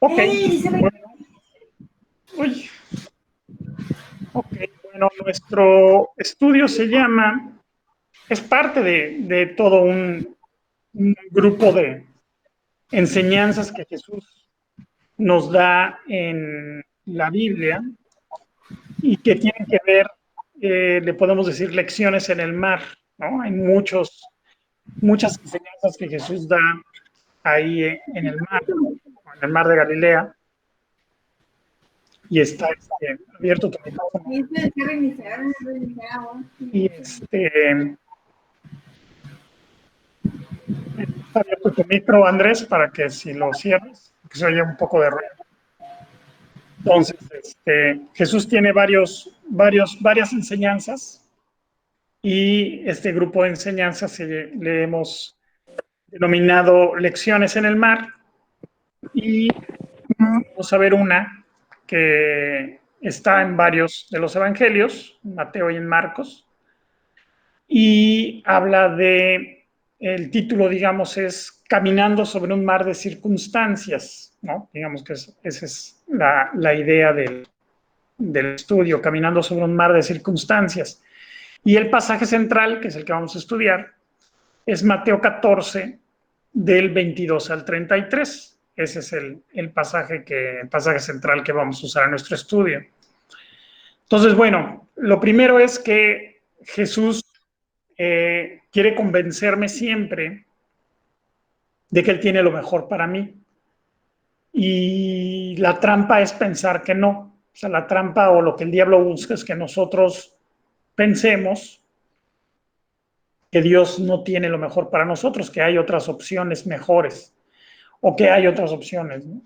Ok, bueno, uy, ok, bueno, nuestro estudio es parte de todo un grupo de enseñanzas que Jesús nos da en la Biblia y que tienen que ver, le podemos decir, lecciones en el mar, ¿no? Hay muchas enseñanzas que Jesús da ahí en el mar de Galilea, y está abierto tu micrófono. Y está abierto tu micro, Andrés, para que si lo cierres, que se oye un poco de ruido. Entonces, Jesús tiene varias enseñanzas, y este grupo de enseñanzas le hemos denominado lecciones en el mar, y vamos a ver una que está en varios de los evangelios, en Mateo y en Marcos, y habla el título, digamos, es Caminando sobre un mar de circunstancias, ¿no? Digamos que esa es la idea del estudio, Caminando sobre un mar de circunstancias. Y el pasaje central, que es el que vamos a estudiar, es Mateo 14, del 22 al 33. Ese es el pasaje central que vamos a usar en nuestro estudio. Entonces, bueno, lo primero es que Jesús quiere convencerme siempre de que Él tiene lo mejor para mí. Y la trampa es pensar que no. O sea, la trampa o lo que el diablo busca es que nosotros pensemos que Dios no tiene lo mejor para nosotros, que hay otras opciones mejores o que hay otras opciones, ¿no?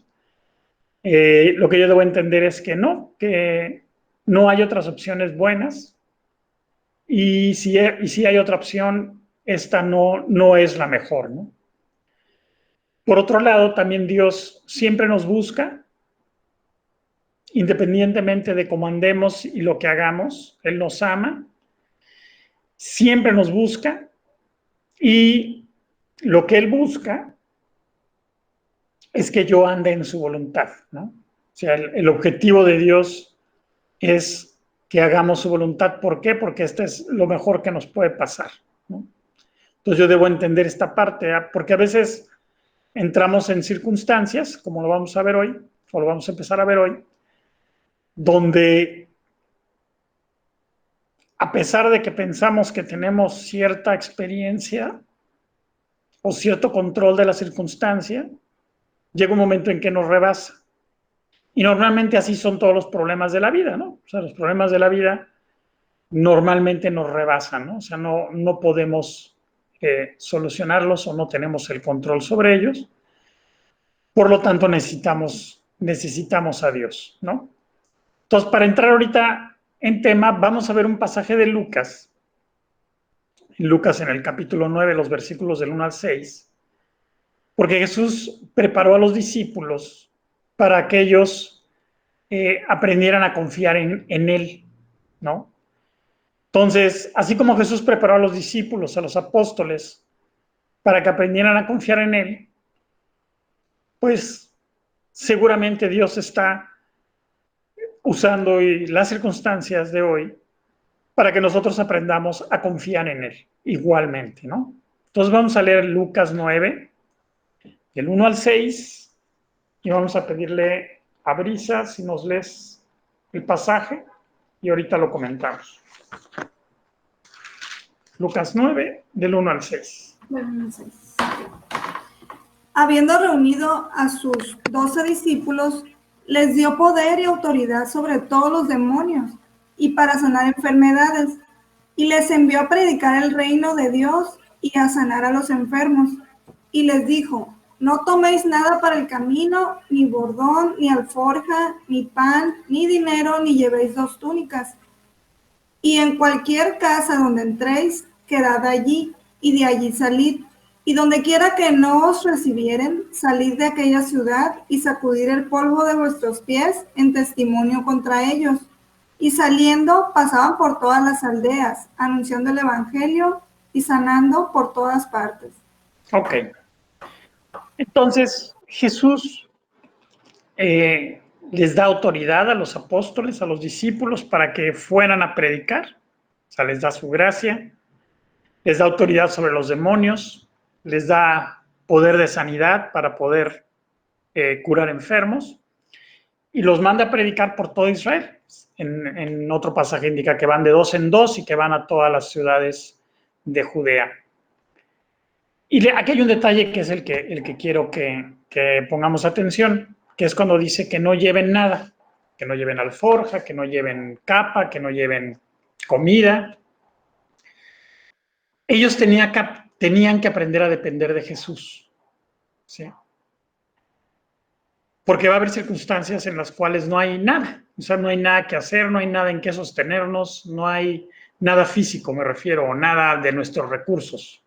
Lo que yo debo entender es que no hay otras opciones buenas, y si hay otra opción, esta no es la mejor, ¿no? Por otro lado, también Dios siempre nos busca, independientemente de cómo andemos y lo que hagamos. Él nos ama, siempre nos busca, y lo que Él busca es que yo ande en su voluntad, ¿no? O sea, el objetivo de Dios es que hagamos su voluntad. ¿Por qué? Porque este es lo mejor que nos puede pasar, ¿no? Entonces yo debo entender esta parte, ¿eh? Porque a veces entramos en circunstancias, como lo vamos a ver hoy, o lo vamos a empezar a ver hoy, donde a pesar de que pensamos que tenemos cierta experiencia o cierto control de la circunstancia, llega un momento en que nos rebasa. Y normalmente así son todos los problemas de la vida, ¿no? O sea, los problemas de la vida normalmente nos rebasan, ¿no? O sea, no podemos solucionarlos, o no tenemos el control sobre ellos. Por lo tanto, necesitamos a Dios, ¿no? Entonces, para entrar ahorita en tema, vamos a ver un pasaje de Lucas. Lucas, en el capítulo 9, los versículos del 1 al 6, porque Jesús preparó a los discípulos para que ellos aprendieran a confiar en Él, ¿no? Entonces, así como Jesús preparó a los discípulos, a los apóstoles, para que aprendieran a confiar en Él, pues seguramente Dios está usando las circunstancias de hoy para que nosotros aprendamos a confiar en Él igualmente, ¿no? Entonces vamos a leer Lucas 9, del 1 al 6, y vamos a pedirle a Brisa si nos lees el pasaje, y ahorita lo comentamos. Lucas 9, del 1 al 6. Habiendo reunido a sus 12 discípulos, les dio poder y autoridad sobre todos los demonios y para sanar enfermedades, y les envió a predicar el reino de Dios y a sanar a los enfermos. Y les dijo: no toméis nada para el camino, ni bordón, ni alforja, ni pan, ni dinero, ni llevéis 2 túnicas. Y en cualquier casa donde entréis, quedad allí, y de allí salid. Y donde quiera que no os recibieren, salid de aquella ciudad y sacudid el polvo de vuestros pies en testimonio contra ellos. Y saliendo, pasaban por todas las aldeas, anunciando el evangelio y sanando por todas partes. Ok. Entonces, Jesús les da autoridad a los apóstoles, a los discípulos, para que fueran a predicar. O sea, les da su gracia, les da autoridad sobre los demonios, les da poder de sanidad para poder curar enfermos, y los manda a predicar por todo Israel. En otro pasaje indica que van de 2 en 2 y que van a todas las ciudades de Judea. Y aquí hay un detalle que es el que quiero que pongamos atención, que es cuando dice que no lleven nada, que no lleven alforja, que no lleven capa, que no lleven comida. Ellos tenían que aprender a depender de Jesús, ¿sí? Porque va a haber circunstancias en las cuales no hay nada, o sea, no hay nada que hacer, no hay nada en que sostenernos, no hay nada físico, me refiero, o nada de nuestros recursos.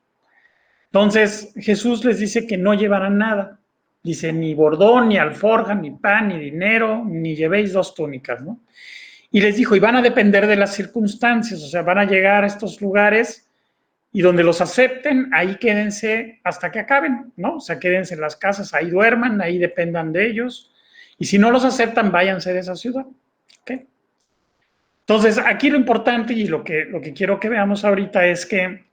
Entonces, Jesús les dice que no llevarán nada. Dice, ni bordón, ni alforja, ni pan, ni dinero, ni llevéis 2 túnicas, ¿no? Y les dijo, y van a depender de las circunstancias, o sea, van a llegar a estos lugares y donde los acepten, ahí quédense hasta que acaben, ¿no? O sea, quédense en las casas, ahí duerman, ahí dependan de ellos. Y si no los aceptan, váyanse de esa ciudad, ¿ok? Entonces, aquí lo importante y lo que quiero que veamos ahorita es que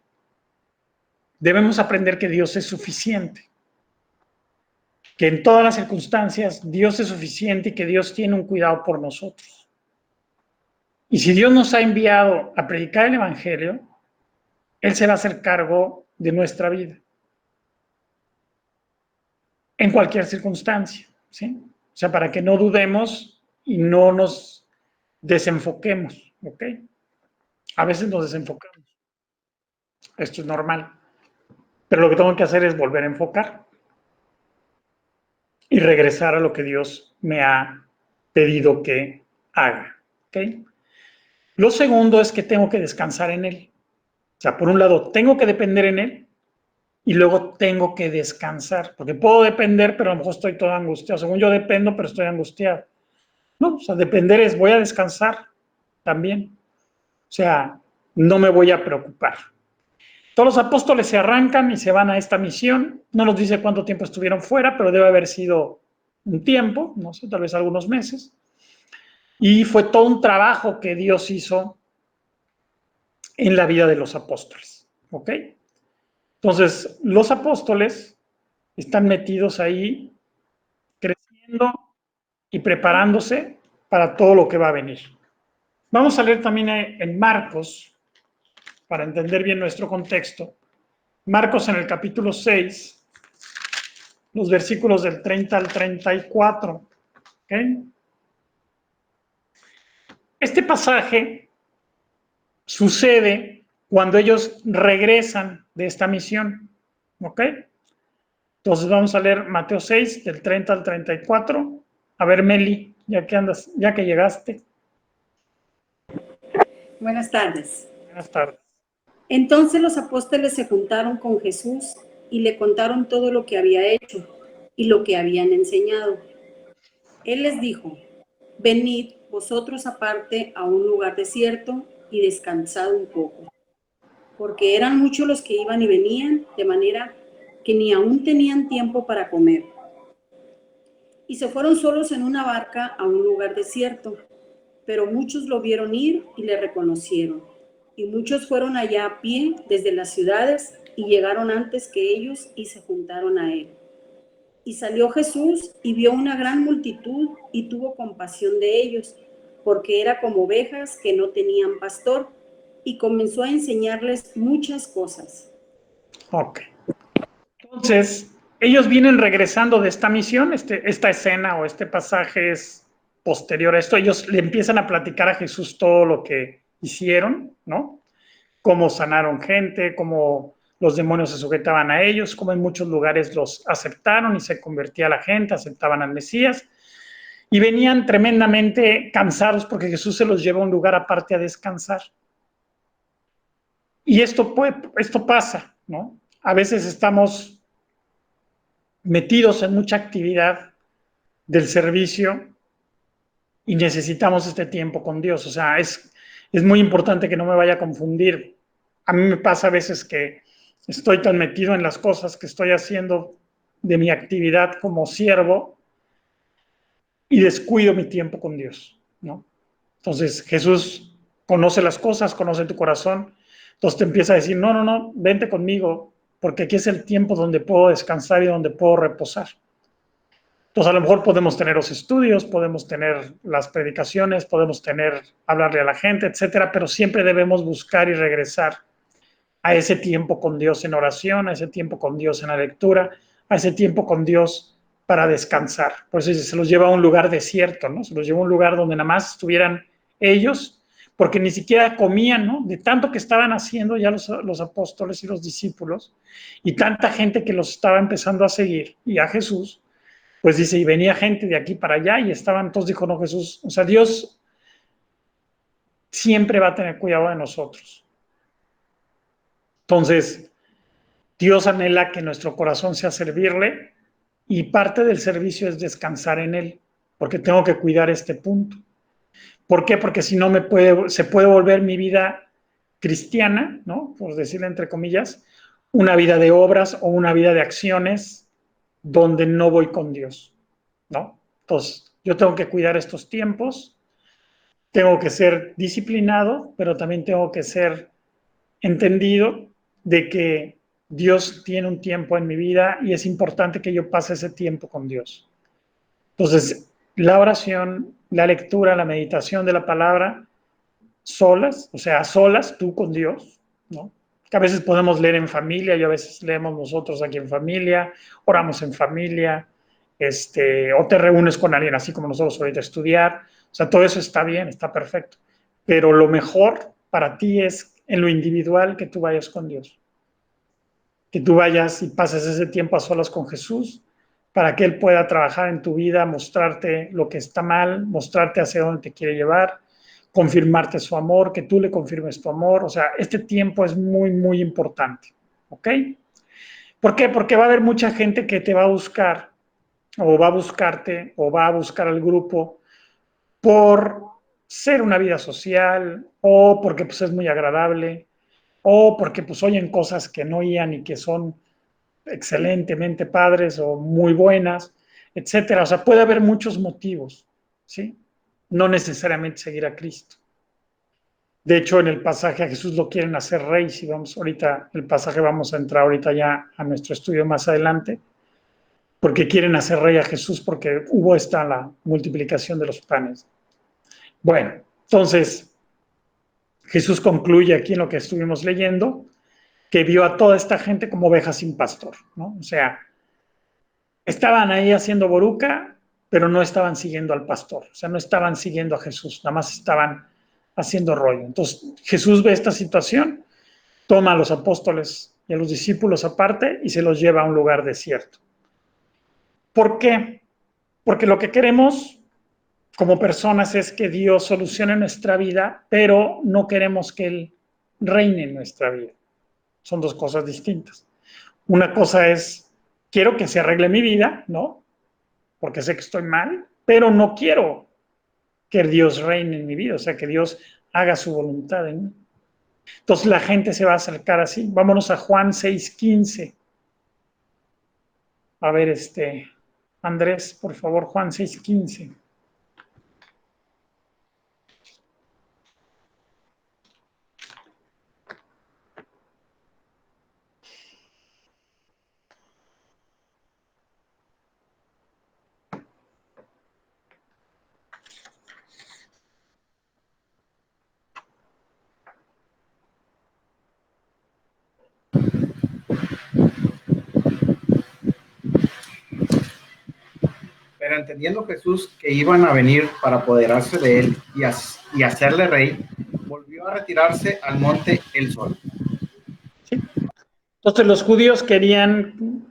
debemos aprender que Dios es suficiente, que en todas las circunstancias Dios es suficiente y que Dios tiene un cuidado por nosotros. Y si Dios nos ha enviado a predicar el Evangelio, Él se va a hacer cargo de nuestra vida, en cualquier circunstancia, ¿sí? O sea, para que no dudemos y no nos desenfoquemos, ¿ok? A veces nos desenfocamos, esto es normal, pero lo que tengo que hacer es volver a enfocar y regresar a lo que Dios me ha pedido que haga, ¿ok? Lo segundo es que tengo que descansar en Él. O sea, por un lado, tengo que depender en Él y luego tengo que descansar, porque puedo depender, pero a lo mejor estoy todo angustiado. Según yo dependo, pero estoy angustiado. No, o sea, depender es voy a descansar también. O sea, no me voy a preocupar. Todos los apóstoles se arrancan y se van a esta misión. No nos dice cuánto tiempo estuvieron fuera, pero debe haber sido un tiempo, no sé, tal vez algunos meses. Y fue todo un trabajo que Dios hizo en la vida de los apóstoles, ¿ok? Entonces, los apóstoles están metidos ahí, creciendo y preparándose para todo lo que va a venir. Vamos a leer también en Marcos, para entender bien nuestro contexto. Marcos en el capítulo 6, los versículos del 30 al 34. ¿Okay? Este pasaje sucede cuando ellos regresan de esta misión. ¿Ok? Entonces vamos a leer Mateo 6, del 30 al 34. A ver, Meli, ya que andas, ya que llegaste. Buenas tardes. Buenas tardes. Entonces los apóstoles se juntaron con Jesús y le contaron todo lo que había hecho y lo que habían enseñado. Él les dijo, venid vosotros aparte a un lugar desierto y descansad un poco, porque eran muchos los que iban y venían, de manera que ni aún tenían tiempo para comer. Y se fueron solos en una barca a un lugar desierto, pero muchos lo vieron ir y le reconocieron. Y muchos fueron allá a pie desde las ciudades y llegaron antes que ellos y se juntaron a él. Y salió Jesús y vio una gran multitud y tuvo compasión de ellos, porque era como ovejas que no tenían pastor, y comenzó a enseñarles muchas cosas. Ok. Entonces, ellos vienen regresando de esta misión, esta escena o este pasaje es posterior a esto. Ellos le empiezan a platicar a Jesús todo lo que hicieron, ¿no? Cómo sanaron gente, cómo los demonios se sujetaban a ellos, cómo en muchos lugares los aceptaron y se convertía la gente, aceptaban al Mesías. Y venían tremendamente cansados porque Jesús se los lleva a un lugar aparte a descansar. Y esto pasa, ¿no? A veces estamos metidos en mucha actividad del servicio y necesitamos este tiempo con Dios. O sea, es muy importante que no me vaya a confundir. A mí me pasa a veces que estoy tan metido en las cosas que estoy haciendo de mi actividad como siervo y descuido mi tiempo con Dios, ¿no? Entonces Jesús conoce las cosas, conoce tu corazón, entonces te empieza a decir, no, no, no, vente conmigo, porque aquí es el tiempo donde puedo descansar y donde puedo reposar. Entonces a lo mejor podemos tener los estudios, podemos tener las predicaciones, podemos tener, hablarle a la gente, etcétera, pero siempre debemos buscar y regresar a ese tiempo con Dios en oración, a ese tiempo con Dios en la lectura, a ese tiempo con Dios para descansar. Por eso se los lleva a un lugar desierto, ¿no? Se los lleva a un lugar donde nada más estuvieran ellos, porque ni siquiera comían, ¿no? De tanto que estaban haciendo ya los apóstoles y los discípulos, y tanta gente que los estaba empezando a seguir, y a Jesús, pues dice, y venía gente de aquí para allá, y estaban todos, dijo, no, Jesús, o sea, Dios siempre va a tener cuidado de nosotros. Entonces, Dios anhela que nuestro corazón sea servirle y parte del servicio es descansar en Él, porque tengo que cuidar este punto. ¿Por qué? Porque si no se puede volver mi vida cristiana, ¿no? Por decirlo entre comillas, una vida de obras o una vida de acciones donde no voy con Dios, ¿no? Entonces, yo tengo que cuidar estos tiempos, tengo que ser disciplinado, pero también tengo que ser entendido de que Dios tiene un tiempo en mi vida y es importante que yo pase ese tiempo con Dios. Entonces, la oración, la lectura, la meditación de la palabra, solas, o sea, a solas, tú con Dios, ¿no? Que a veces podemos leer en familia, y a veces leemos nosotros aquí en familia, oramos en familia, o te reúnes con alguien así como nosotros ahorita a estudiar, o sea, todo eso está bien, está perfecto, pero lo mejor para ti es en lo individual que tú vayas con Dios, que tú vayas y pases ese tiempo a solas con Jesús para que Él pueda trabajar en tu vida, mostrarte lo que está mal, mostrarte hacia dónde te quiere llevar, confirmarte su amor, que tú le confirmes tu amor. O sea, este tiempo es muy, muy importante. ¿Ok? ¿Por qué? Porque va a haber mucha gente que te va a buscar o va a buscarte o va a buscar al grupo por ser una vida social o porque pues, es muy agradable o porque pues oyen cosas que no oían y que son excelentemente padres o muy buenas, etcétera. O sea, puede haber muchos motivos, ¿sí? No necesariamente seguir a Cristo. De hecho, en el pasaje a Jesús lo quieren hacer rey. Si vamos ahorita, el pasaje vamos a entrar ahorita ya a nuestro estudio más adelante, porque quieren hacer rey a Jesús porque hubo la multiplicación de los panes. Bueno, entonces Jesús concluye aquí en lo que estuvimos leyendo, que vio a toda esta gente como ovejas sin pastor, ¿no? O sea, estaban ahí haciendo boruca, pero no estaban siguiendo al pastor, o sea, no estaban siguiendo a Jesús, nada más estaban haciendo rollo. Entonces, Jesús ve esta situación, toma a los apóstoles y a los discípulos aparte y se los lleva a un lugar desierto. ¿Por qué? Porque lo que queremos como personas es que Dios solucione nuestra vida, pero no queremos que Él reine en nuestra vida. Son dos cosas distintas. Una cosa es, quiero que se arregle mi vida, ¿no? Porque sé que estoy mal, pero no quiero que Dios reine en mi vida, o sea, que Dios haga su voluntad en mí. Entonces la gente se va a acercar así. Vámonos a Juan 6:15. A ver, Andrés, por favor, Juan 6:15. Pero entendiendo Jesús que iban a venir para apoderarse de él y hacerle rey, volvió a retirarse al monte él solo. ¿Sí? Entonces los judíos querían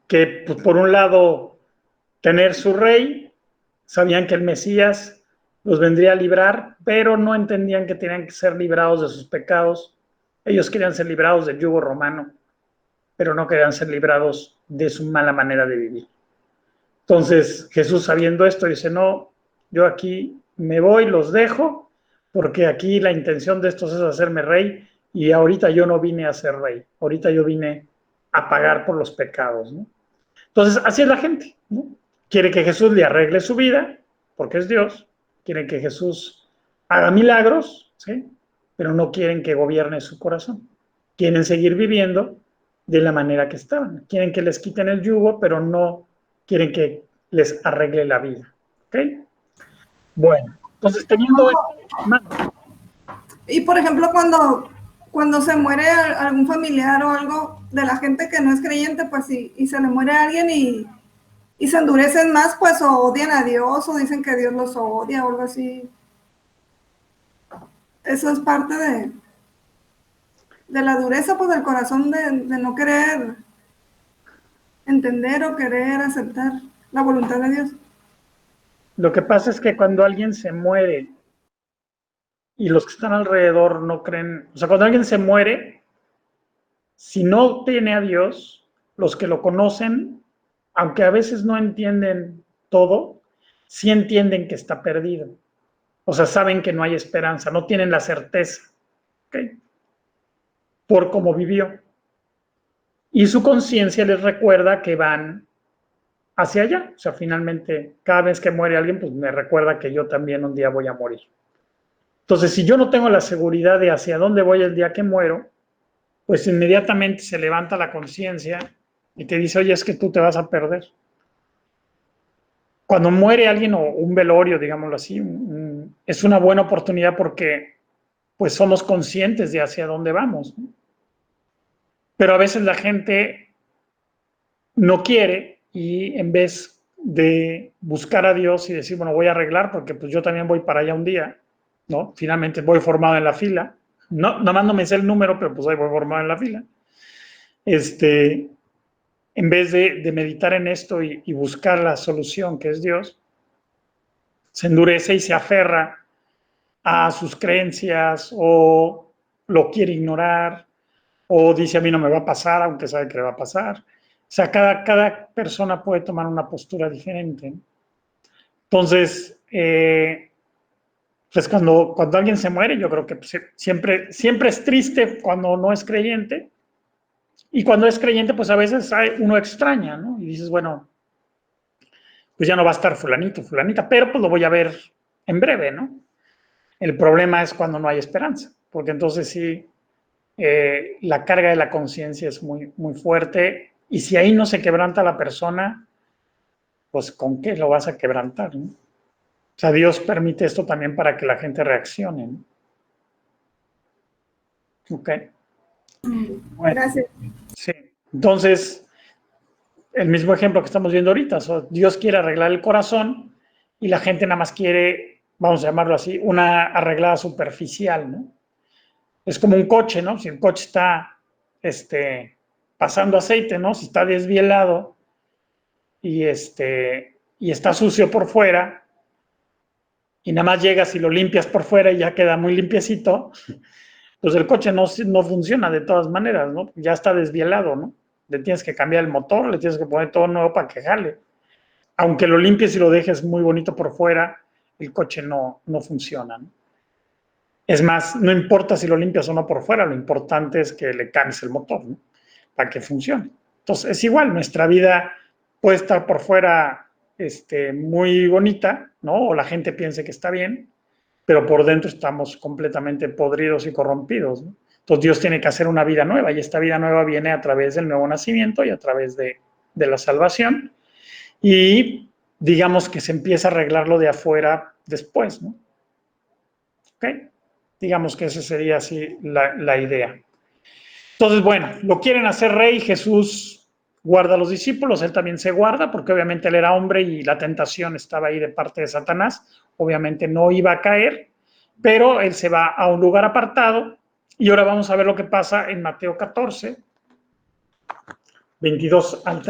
que, pues, por un lado, tener su rey, sabían que el Mesías los vendría a librar, pero no entendían que tenían que ser librados de sus pecados. Ellos querían ser librados del yugo romano, pero no querían ser librados de su mala manera de vivir. Entonces Jesús, sabiendo esto, dice, no, yo aquí me voy, los dejo, porque aquí la intención de estos es hacerme rey, y ahorita yo no vine a ser rey, ahorita yo vine a pagar por los pecados, ¿no? Entonces, así es la gente, ¿no? quiere que Jesús le arregle su vida, porque es Dios, quieren que Jesús haga milagros, ¿sí? Pero no quieren que gobierne su corazón. Quieren seguir viviendo de la manera que estaban. Quieren que les quiten el yugo, pero no quieren que les arregle la vida. ¿Ok? Bueno, entonces teniendo esto, Y por ejemplo, cuando se muere algún familiar o algo de la gente que no es creyente, pues y se le muere a alguien y se endurecen más, pues o odian a Dios o dicen que Dios los odia o algo así. Eso es parte de la dureza, pues del corazón de no querer entender o querer aceptar la voluntad de Dios. lo que pasa es que cuando alguien se muere y los que están alrededor no creen, o sea, cuando alguien se muere, si no tiene a Dios, los que lo conocen, aunque a veces no entienden todo, sí entienden que está perdido. O sea, saben que no hay esperanza, no tienen la certeza, ¿ok? Por cómo vivió. Y su conciencia les recuerda que van hacia allá. O sea, finalmente, cada vez que muere alguien, pues me recuerda que yo también un día voy a morir. Entonces, si yo no tengo la seguridad de hacia dónde voy el día que muero, pues inmediatamente se levanta la conciencia y te dice, oye, es que tú te vas a perder. Cuando muere alguien o un velorio, digámoslo así, es una buena oportunidad porque pues somos conscientes de hacia dónde vamos, ¿no? Pero a veces la gente no quiere y en vez de buscar a Dios y decir, bueno, voy a arreglar porque pues yo también voy para allá un día, ¿no? Finalmente voy formado en la fila, no, nada más no me sé el número, pero pues ahí voy formado en la fila. En vez de meditar en esto y buscar la solución que es Dios, se endurece y se aferra a sus creencias o lo quiere ignorar o dice a mí no me va a pasar aunque sabe que le va a pasar. O sea, cada persona puede tomar una postura diferente. Entonces, pues cuando alguien se muere, yo creo que pues, siempre es triste cuando no es creyente. Y cuando es creyente, pues a veces uno extraña, ¿no? Y dices, bueno, pues ya no va a estar fulanito, fulanita, pero pues lo voy a ver en breve, ¿no? El problema es cuando no hay esperanza, porque entonces sí, la carga de la conciencia es muy, muy fuerte y si ahí no se quebranta la persona, pues ¿con qué lo vas a quebrantar? ¿No? O sea, Dios permite esto también para que la gente reaccione, ¿no? Ok. Bueno, Gracias. sí. Entonces, el mismo ejemplo que estamos viendo ahorita, o sea, Dios quiere arreglar el corazón y la gente nada más quiere, vamos a llamarlo así, una arreglada superficial, ¿no? Es como un coche, ¿no? Si el coche está pasando aceite, ¿no? Si está desvielado y está sucio por fuera y nada más llegas y lo limpias por fuera y ya queda muy limpiecito, pues el coche no funciona de todas maneras, ¿no? Ya está desvielado, ¿no? Le tienes que cambiar el motor, le tienes que poner todo nuevo para que jale. Aunque lo limpies y lo dejes muy bonito por fuera, el coche no funciona, ¿no? Es más, no importa si lo limpias o no por fuera, lo importante es que le cambies el motor, ¿no? Para que funcione. Entonces, es igual, nuestra vida puede estar por fuera muy bonita, ¿no? O la gente piense que está bien, pero por dentro estamos completamente podridos y corrompidos, ¿no? Entonces, Dios tiene que hacer una vida nueva y esta vida nueva viene a través del nuevo nacimiento y a través de la salvación. Y digamos que se empieza a arreglar lo de afuera después, ¿no? ¿Ok? Digamos que esa sería así la idea. Entonces, bueno, lo quieren hacer rey, Jesús guarda a los discípulos, él también se guarda, porque obviamente él era hombre y la tentación estaba ahí de parte de Satanás, obviamente no iba a caer, pero él se va a un lugar apartado y ahora vamos a ver lo que pasa en Mateo 14, 22 al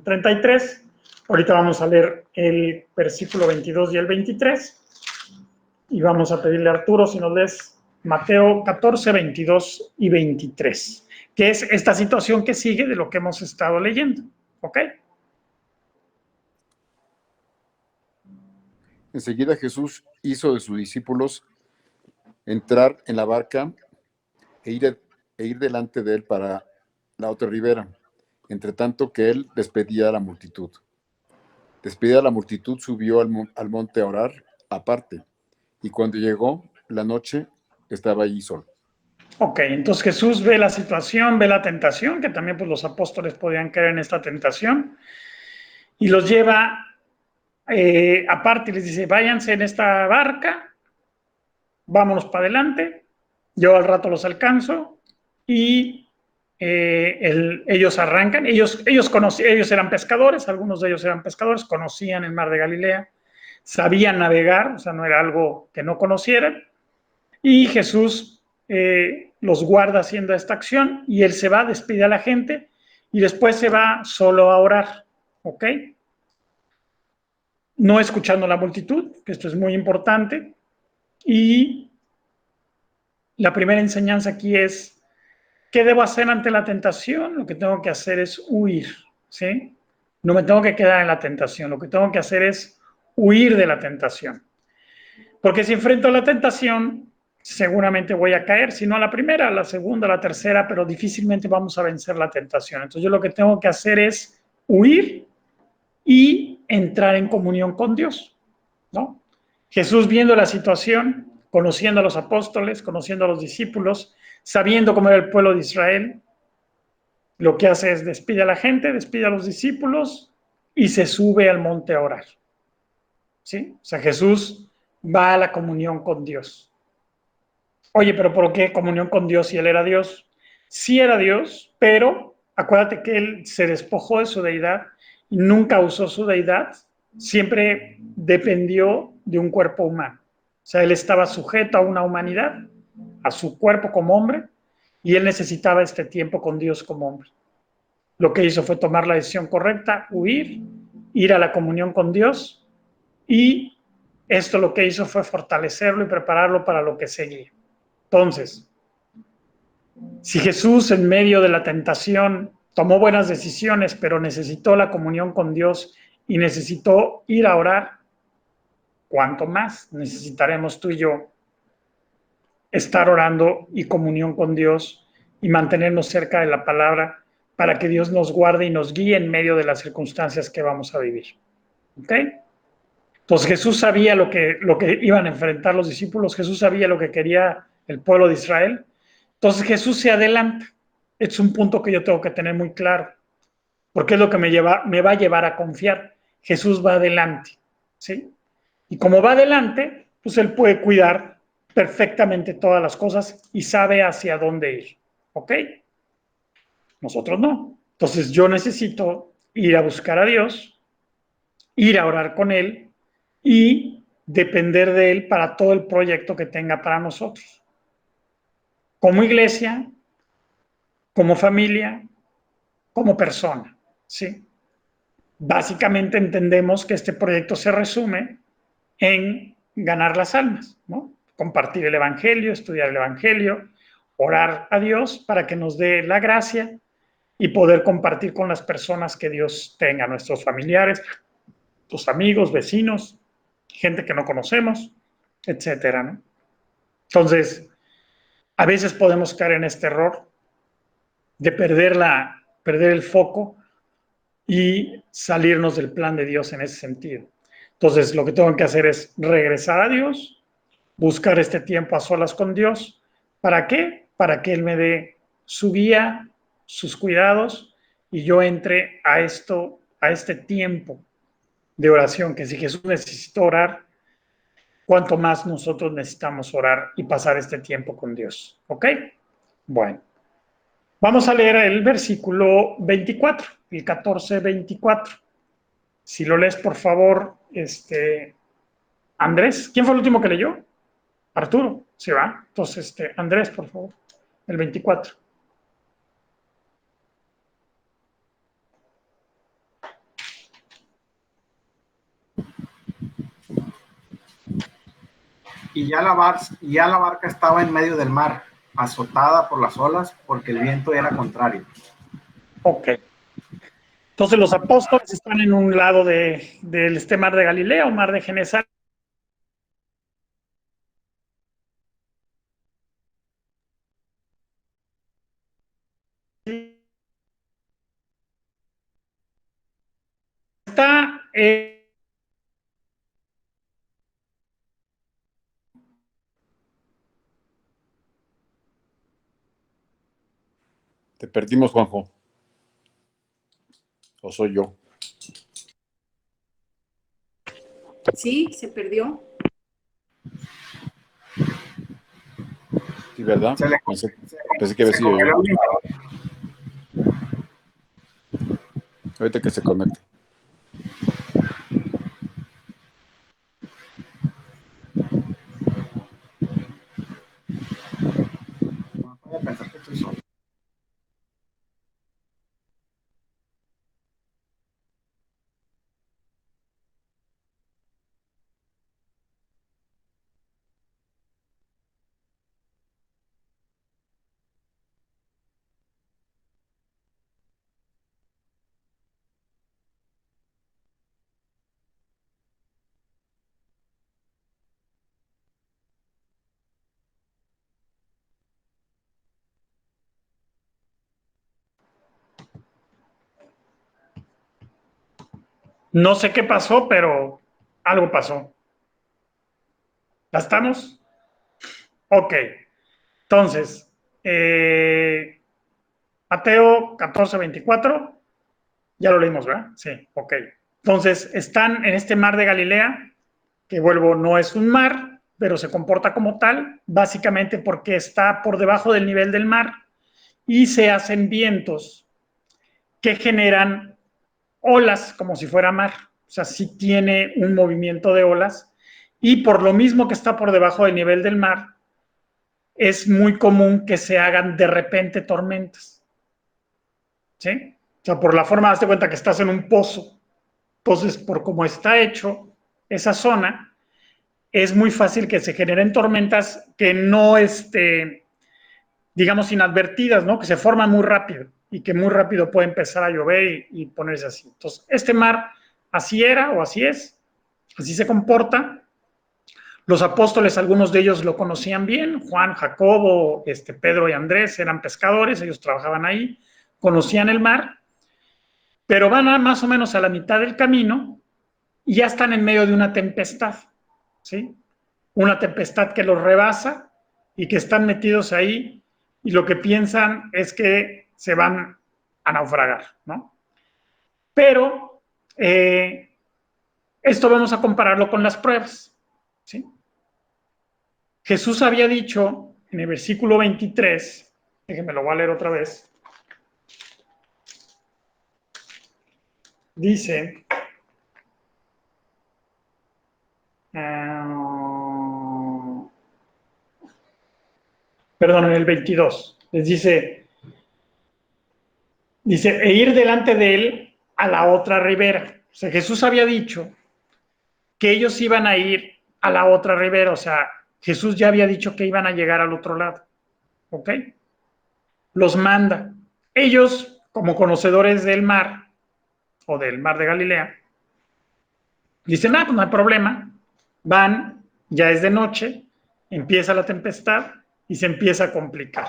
33. Ahorita vamos a leer el versículo 22 y el 23 y vamos a pedirle a Arturo si nos lees Mateo 14, 22 y 23, que es esta situación que sigue de lo que hemos estado leyendo. ¿Ok? Enseguida Jesús hizo de sus discípulos entrar en la barca e ir delante de él para la otra ribera, entre tanto que él despedía a la multitud. Despedida la multitud, subió al monte a orar aparte. Y cuando llegó la noche, estaba allí solo. Ok, entonces Jesús ve la situación, ve la tentación, que también pues, los apóstoles podían caer en esta tentación, y los lleva aparte y les dice, váyanse en esta barca, vámonos para adelante, yo al rato los alcanzo, y ellos arrancan, ellos eran pescadores, algunos de ellos eran pescadores, conocían el mar de Galilea, sabían navegar, o sea, no era algo que no conocieran, y Jesús los guarda haciendo esta acción, y él se va, despide a la gente, y después se va solo a orar, ¿ok? No escuchando la multitud, que esto es muy importante, y la primera enseñanza aquí es, ¿qué debo hacer ante la tentación? Lo que tengo que hacer es huir, ¿sí? No me tengo que quedar en la tentación, lo que tengo que hacer es huir de la tentación. Porque si enfrento a la tentación, seguramente voy a caer, si no a la primera, a la segunda, a la tercera, pero difícilmente vamos a vencer la tentación. Entonces yo lo que tengo que hacer es huir y entrar en comunión con Dios, ¿no? Jesús viendo la situación, conociendo a los apóstoles, conociendo a los discípulos, sabiendo cómo era el pueblo de Israel, lo que hace es despide a la gente, despide a los discípulos y se sube al monte a orar. ¿Sí? O sea, Jesús va a la comunión con Dios. Oye, pero ¿por qué comunión con Dios si él era Dios? Sí era Dios, pero acuérdate que él se despojó de su deidad y nunca usó su deidad, siempre dependió de un cuerpo humano. O sea, él estaba sujeto a una humanidad, a su cuerpo como hombre, y él necesitaba este tiempo con Dios como hombre. Lo que hizo fue tomar la decisión correcta, huir, ir a la comunión con Dios, y esto lo que hizo fue fortalecerlo y prepararlo para lo que seguía. Entonces, si Jesús en medio de la tentación tomó buenas decisiones, pero necesitó la comunión con Dios y necesitó ir a orar, ¿cuánto más necesitaremos tú y yo estar orando y comunión con Dios y mantenernos cerca de la palabra para que Dios nos guarde y nos guíe en medio de las circunstancias que vamos a vivir? ¿Ok? Entonces Jesús sabía lo que iban a enfrentar los discípulos, Jesús sabía lo que quería el pueblo de Israel. Entonces Jesús se adelanta. Es un punto que yo tengo que tener muy claro, porque es lo que me va a llevar a confiar. Jesús va adelante, ¿sí? Y como va adelante, pues él puede cuidar perfectamente todas las cosas y sabe hacia dónde ir, ¿ok? Nosotros no. Entonces yo necesito ir a buscar a Dios, ir a orar con Él y depender de Él para todo el proyecto que tenga para nosotros. Como iglesia, como familia, como persona, ¿sí? Básicamente entendemos que este proyecto se resume en ganar las almas, ¿no? Compartir el Evangelio, estudiar el Evangelio, orar a Dios para que nos dé la gracia y poder compartir con las personas que Dios tenga, nuestros familiares, tus amigos, vecinos, gente que no conocemos, etcétera, ¿no? Entonces, a veces podemos caer en este error de perder el foco y salirnos del plan de Dios en ese sentido. Entonces, lo que tengo que hacer es regresar a Dios, buscar este tiempo a solas con Dios. ¿Para qué? Para que Él me dé su guía, sus cuidados y yo entre a este tiempo de oración, que si Jesús necesitó orar, cuánto más nosotros necesitamos orar y pasar este tiempo con Dios. ¿Ok? Bueno, vamos a leer el versículo 24, el 14-24. Si lo lees, por favor, Andrés. ¿Quién fue el último que leyó? Arturo, ¿se va? Entonces, Andrés, por favor, el 24. Y ya la barca estaba en medio del mar, azotada por las olas, porque el viento era contrario. Ok. Entonces los apóstoles están en un lado de este mar de Galilea o mar de Genesaret. Está Te perdimos, Juanjo. ¿O soy yo? Sí, se perdió. Sí, ¿verdad? Se le, Pensé que había se sido yo. congeló mi Ahorita que se conecte. Voy a pensar que estoy solo. No sé qué pasó, pero algo pasó. ¿La estamos? Ok. Entonces, Mateo 14:24, ya lo leímos, ¿verdad? Sí, ok. Entonces, están en este mar de Galilea, que vuelvo, no es un mar, pero se comporta como tal, básicamente porque está por debajo del nivel del mar y se hacen vientos que generan olas como si fuera mar. O sea, sí tiene un movimiento de olas y por lo mismo que está por debajo del nivel del mar, es muy común que se hagan de repente tormentas. ¿Sí? O sea, por la forma, hazte cuenta que estás en un pozo. Entonces, por cómo está hecho esa zona, es muy fácil que se generen tormentas que no, digamos, inadvertidas, ¿no? Que se forman muy rápido y que muy rápido puede empezar a llover y ponerse así. Entonces, este mar así era o así es, así se comporta. Los apóstoles, algunos de ellos lo conocían bien, Juan, Jacobo, Pedro y Andrés eran pescadores, ellos trabajaban ahí, conocían el mar, pero van más o menos a la mitad del camino y ya están en medio de una tempestad, ¿sí? Una tempestad que los rebasa y que están metidos ahí y lo que piensan es que se van a naufragar, ¿no? Pero esto vamos a compararlo con las pruebas, ¿sí? Jesús había dicho en el versículo 23, déjenme lo voy a leer otra vez, dice, perdón, en el 22, les dice, e ir delante de él a la otra ribera. O sea, Jesús había dicho que ellos iban a ir a la otra ribera, o sea, Jesús ya había dicho que iban a llegar al otro lado, ¿ok? Los manda. Ellos, como conocedores del mar, o del mar de Galilea, dicen, pues no hay problema, van, ya es de noche, empieza la tempestad y se empieza a complicar.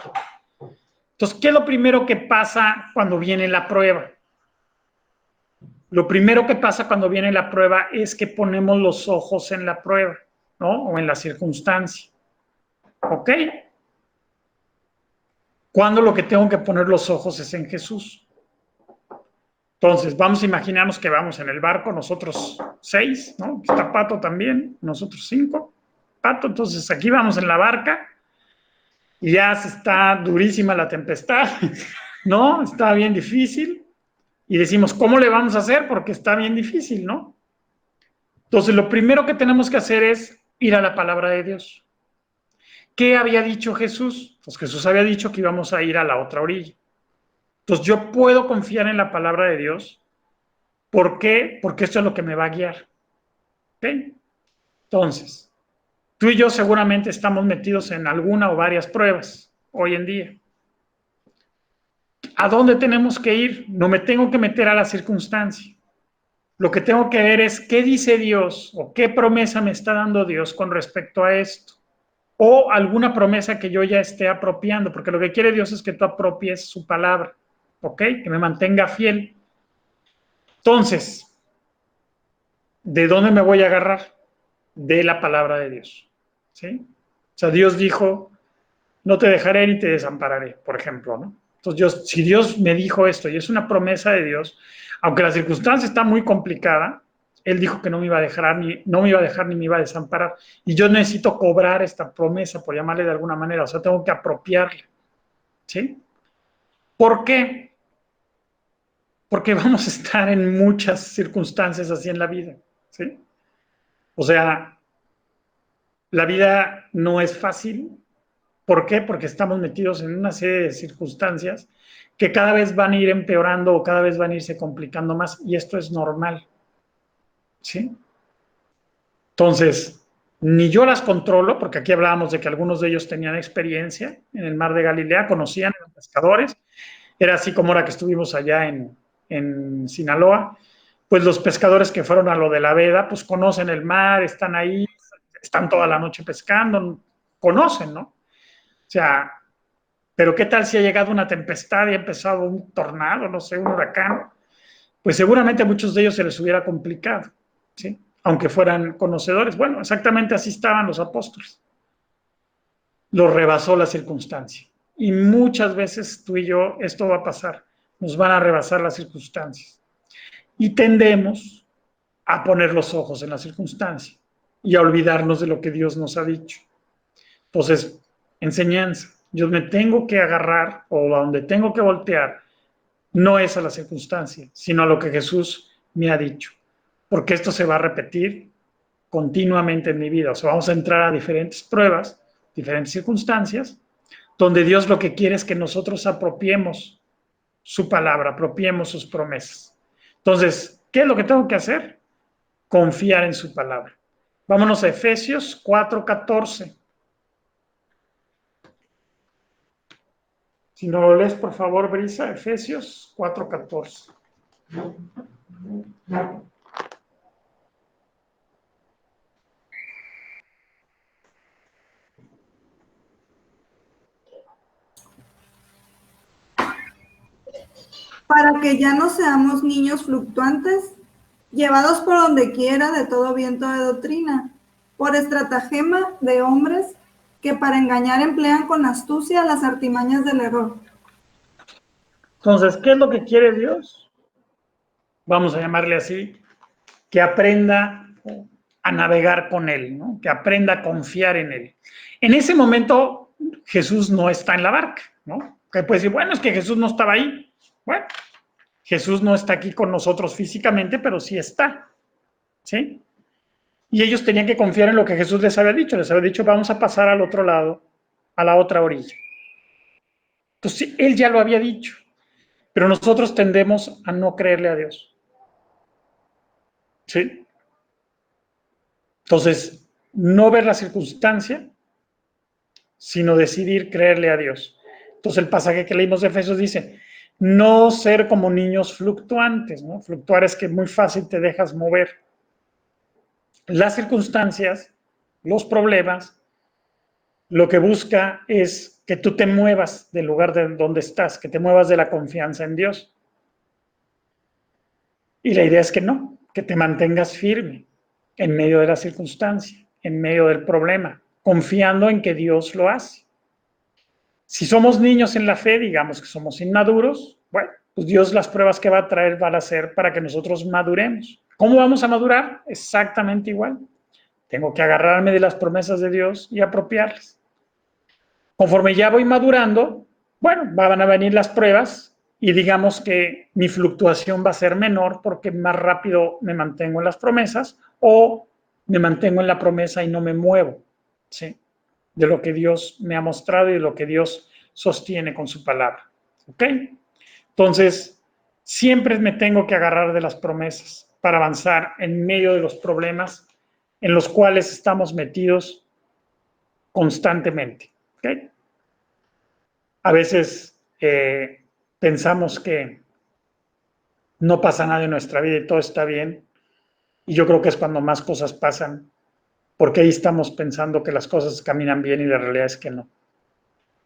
Entonces, ¿qué es lo primero que pasa cuando viene la prueba? Lo primero que pasa cuando viene la prueba es que ponemos los ojos en la prueba, ¿no? O en la circunstancia. ¿Ok? Cuando lo que tengo que poner los ojos es en Jesús. Entonces, vamos a imaginarnos que vamos en el barco, nosotros 6, ¿no? Está Pato también, nosotros 5. Pato, entonces aquí vamos en la barca y ya está durísima la tempestad, ¿no? Está bien difícil. Y decimos, ¿cómo le vamos a hacer? Porque está bien difícil, ¿no? Entonces, lo primero que tenemos que hacer es ir a la palabra de Dios. ¿Qué había dicho Jesús? Pues Jesús había dicho que íbamos a ir a la otra orilla. Entonces, yo puedo confiar en la palabra de Dios. ¿Por qué? Porque esto es lo que me va a guiar. ¿Ok? Entonces, tú y yo seguramente estamos metidos en alguna o varias pruebas hoy en día. ¿A dónde tenemos que ir? No me tengo que meter a la circunstancia. Lo que tengo que ver es qué dice Dios o qué promesa me está dando Dios con respecto a esto. O alguna promesa que yo ya esté apropiando, porque lo que quiere Dios es que tú apropies su palabra, ¿ok? Que me mantenga fiel. Entonces, ¿de dónde me voy a agarrar? De la palabra de Dios, ¿sí? O sea, Dios dijo, no te dejaré ni te desampararé, por ejemplo, ¿no? Entonces, si Dios me dijo esto y es una promesa de Dios, aunque la circunstancia está muy complicada, Él dijo que no me iba a dejar no me iba a dejar ni me iba a desamparar. Y yo necesito cobrar esta promesa, por llamarle de alguna manera, o sea, tengo que apropiarla. ¿Sí? ¿Por qué? Porque vamos a estar en muchas circunstancias así en la vida. ¿Sí? O sea, la vida no es fácil. ¿Por qué? Porque estamos metidos en una serie de circunstancias que cada vez van a ir empeorando o cada vez van a irse complicando más, y esto es normal. ¿Sí? Entonces, ni yo las controlo, porque aquí hablábamos de que algunos de ellos tenían experiencia en el mar de Galilea, conocían a los pescadores, era así como ahora que estuvimos allá en Sinaloa, pues los pescadores que fueron a lo de la veda, pues conocen el mar, están ahí, están toda la noche pescando, conocen, ¿no? O sea, pero ¿qué tal si ha llegado una tempestad y ha empezado un tornado, no sé, un huracán? Pues seguramente a muchos de ellos se les hubiera complicado, ¿sí? Aunque fueran conocedores. Bueno, exactamente así estaban los apóstoles. Los rebasó la circunstancia. Y muchas veces tú y yo, esto va a pasar. Nos van a rebasar las circunstancias. Y tendemos a poner los ojos en la circunstancia y a olvidarnos de lo que Dios nos ha dicho. Entonces, enseñanza. Yo me tengo que agarrar, o a donde tengo que voltear, no es a la circunstancia, sino a lo que Jesús me ha dicho. Porque esto se va a repetir continuamente en mi vida. O sea, vamos a entrar a diferentes pruebas, diferentes circunstancias, donde Dios lo que quiere es que nosotros apropiemos su palabra, apropiemos sus promesas. Entonces, ¿qué es lo que tengo que hacer? Confiar en su palabra. Vámonos a Efesios 4:14. Si no lo lees, por favor, Brisa, Efesios 4:14. Para que ya no seamos niños fluctuantes, llevados por donde quiera de todo viento de doctrina, por estratagema de hombres que para engañar emplean con astucia las artimañas del error. Entonces, ¿qué es lo que quiere Dios? Vamos a llamarle así, que aprenda a navegar con Él, ¿no? Que aprenda a confiar en Él. En ese momento, Jesús no está en la barca, ¿no? Que puede decir, bueno, es que Jesús no estaba ahí. Bueno, Jesús no está aquí con nosotros físicamente, pero sí está, ¿sí? Y ellos tenían que confiar en lo que Jesús les había dicho. Les había dicho, vamos a pasar al otro lado, a la otra orilla. Entonces, Él ya lo había dicho, pero nosotros tendemos a no creerle a Dios, ¿sí? Entonces, no ver la circunstancia, sino decidir creerle a Dios. Entonces, el pasaje que leímos de Efesios dice, no ser como niños fluctuantes, ¿no? Fluctuar es que muy fácil te dejas mover. Las circunstancias, los problemas, lo que busca es que tú te muevas del lugar de donde estás, que te muevas de la confianza en Dios. Y la idea es que no, que te mantengas firme en medio de la circunstancia, en medio del problema, confiando en que Dios lo hace. Si somos niños en la fe, digamos que somos inmaduros, bueno, pues Dios las pruebas que va a traer van a ser para que nosotros maduremos. ¿Cómo vamos a madurar? Exactamente igual. Tengo que agarrarme de las promesas de Dios y apropiarlas. Conforme ya voy madurando, bueno, van a venir las pruebas y digamos que mi fluctuación va a ser menor porque más rápido me mantengo en las promesas o me mantengo en la promesa y no me muevo, ¿sí? De lo que Dios me ha mostrado y de lo que Dios sostiene con su palabra, ¿ok? Entonces, siempre me tengo que agarrar de las promesas para avanzar en medio de los problemas en los cuales estamos metidos constantemente, ¿ok? A veces pensamos que no pasa nada en nuestra vida y todo está bien, y yo creo que es cuando más cosas pasan, porque ahí estamos pensando que las cosas caminan bien y la realidad es que no.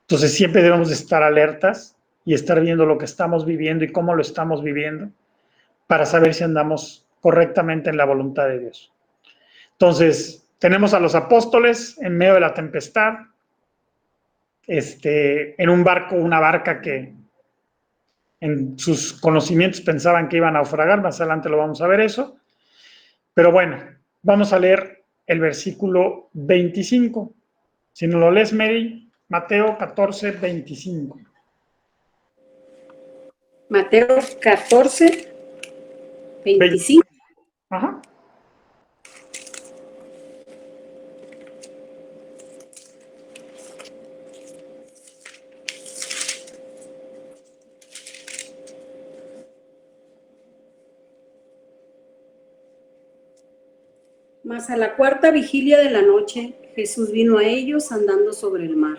Entonces siempre debemos de estar alertas y estar viendo lo que estamos viviendo y cómo lo estamos viviendo para saber si andamos correctamente en la voluntad de Dios. Entonces, tenemos a los apóstoles en medio de la tempestad, en un barco, una barca que en sus conocimientos pensaban que iban a naufragar, más adelante lo vamos a ver eso. Pero bueno, vamos a leer el versículo 25. Si no lo lees, Mary, Mateo 14, 25. Mateo 14, 25. Ajá. Mas a la cuarta vigilia de la noche, Jesús vino a ellos andando sobre el mar.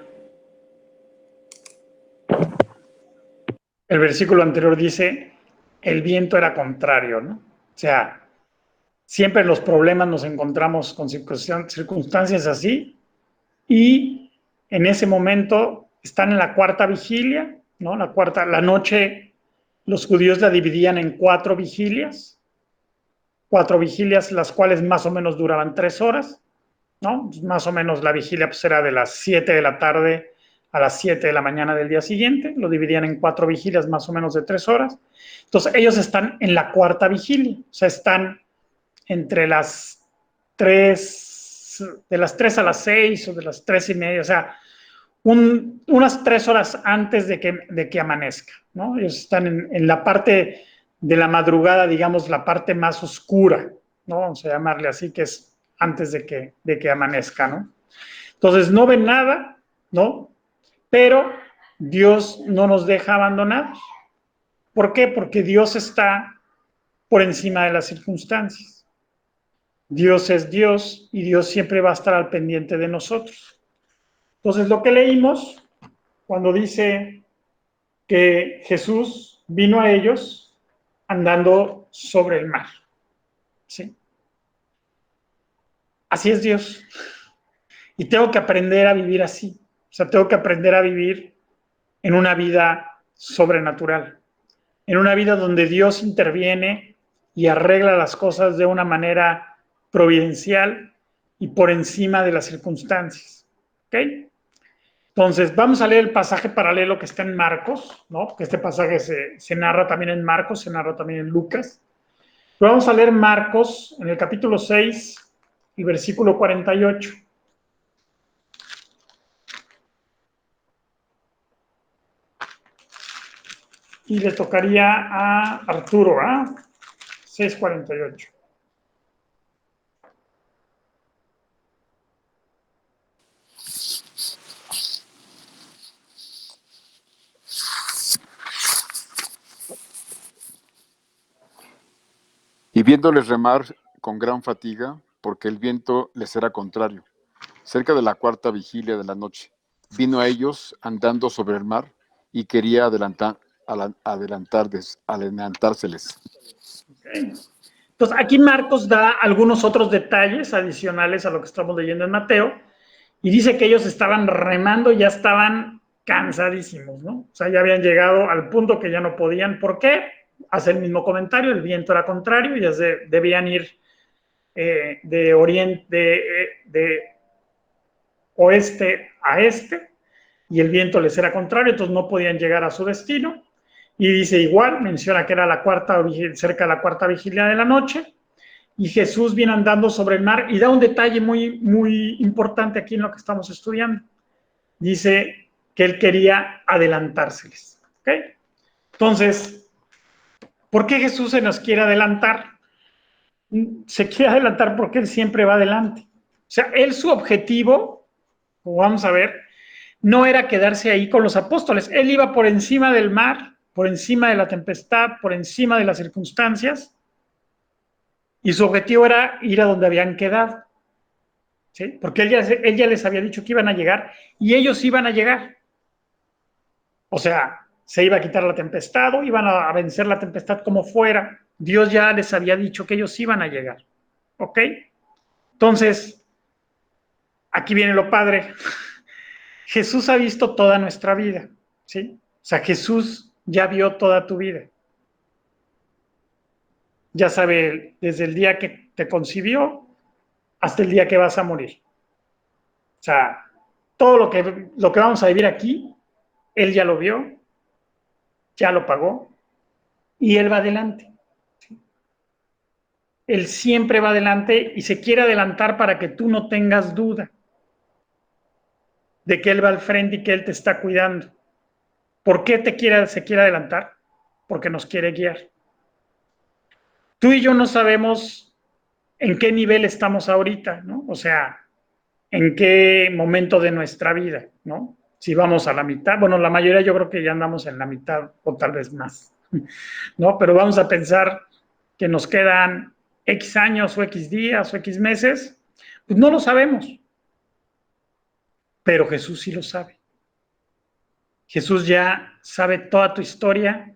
El versículo anterior dice, el viento era contrario, ¿no? O sea, siempre en los problemas nos encontramos con circunstancias así y en ese momento están en la cuarta vigilia, ¿no? La noche, los judíos la dividían en 4 vigilias, las cuales más o menos duraban 3 horas, ¿no? Más o menos la vigilia pues era de las 7 de la tarde a las 7 de la mañana del día siguiente, lo dividían en 4 vigilias más o menos de 3 horas. Entonces ellos están en la cuarta vigilia, o sea, están entre las 3, de las 3 a las 6 o de las 3:30, o sea, unas 3 horas antes de que amanezca, ¿no? Ellos están en la parte de la madrugada, digamos, la parte más oscura, ¿no? Vamos a llamarle así, que es antes de que amanezca, ¿no? Entonces no ven nada, ¿no? Pero Dios no nos deja abandonados. ¿Por qué? Porque Dios está por encima de las circunstancias. Dios es Dios y Dios siempre va a estar al pendiente de nosotros. Entonces, lo que leímos cuando dice que Jesús vino a ellos andando sobre el mar, ¿sí? Así es Dios. Y tengo que aprender a vivir así. O sea, tengo que aprender a vivir en una vida sobrenatural, en una vida donde Dios interviene y arregla las cosas de una manera providencial y por encima de las circunstancias. ¿Ok? Entonces, vamos a leer el pasaje paralelo que está en Marcos, ¿no? Porque este pasaje se narra también en Marcos, se narra también en Lucas. Pero vamos a leer Marcos en el capítulo 6 y versículo 48. Y le tocaría a Arturo, ¿ah? 6:48. Y viéndoles remar con gran fatiga, porque el viento les era contrario, cerca de la cuarta vigilia de la noche, vino a ellos andando sobre el mar y quería adelantárseles. Okay. Entonces, aquí Marcos da algunos otros detalles adicionales a lo que estamos leyendo en Mateo y dice que ellos estaban remando, ya estaban cansadísimos, ¿no? O sea, ya habían llegado al punto que ya no podían. ¿Por qué? Hace el mismo comentario, el viento era contrario, ya debían ir de oeste a este y el viento les era contrario, entonces no podían llegar a su destino. Y dice igual, menciona que era cerca de la cuarta vigilia de la noche, y Jesús viene andando sobre el mar y da un detalle muy, muy importante aquí en lo que estamos estudiando. Dice que él quería adelantárseles. ¿Okay? Entonces, ¿por qué Jesús se nos quiere adelantar? Se quiere adelantar porque él siempre va adelante. O sea, él su objetivo, como vamos a ver, no era quedarse ahí con los apóstoles. Él iba por encima del mar, por encima de la tempestad, por encima de las circunstancias, y su objetivo era ir a donde habían quedado. ¿Sí? Porque él ya les había dicho que iban a llegar y ellos iban a llegar. O sea, se iba a quitar la tempestad o iban a vencer la tempestad como fuera. Dios ya les había dicho que ellos iban a llegar. ¿Ok? Entonces, aquí viene lo padre. Jesús ha visto toda nuestra vida, ¿sí? O sea, Jesús ya vio toda tu vida. Ya sabe desde el día que te concibió hasta el día que vas a morir. O sea, todo lo que vamos a vivir aquí, Él ya lo vio. ya lo pagó y Él va adelante. Él siempre va adelante y se quiere adelantar para que tú no tengas duda de que Él va al frente y que Él te está cuidando. ¿Por qué se quiere adelantar? Porque nos quiere guiar. Tú y yo no sabemos en qué nivel estamos ahorita, ¿no? O sea, en qué momento de nuestra vida, ¿no? Si vamos a la mitad, bueno, la mayoría yo creo que ya andamos en la mitad o tal vez más, ¿no? Pero vamos a pensar que nos quedan X años o X días o X meses, pues no lo sabemos, pero Jesús sí lo sabe. Jesús ya sabe toda tu historia,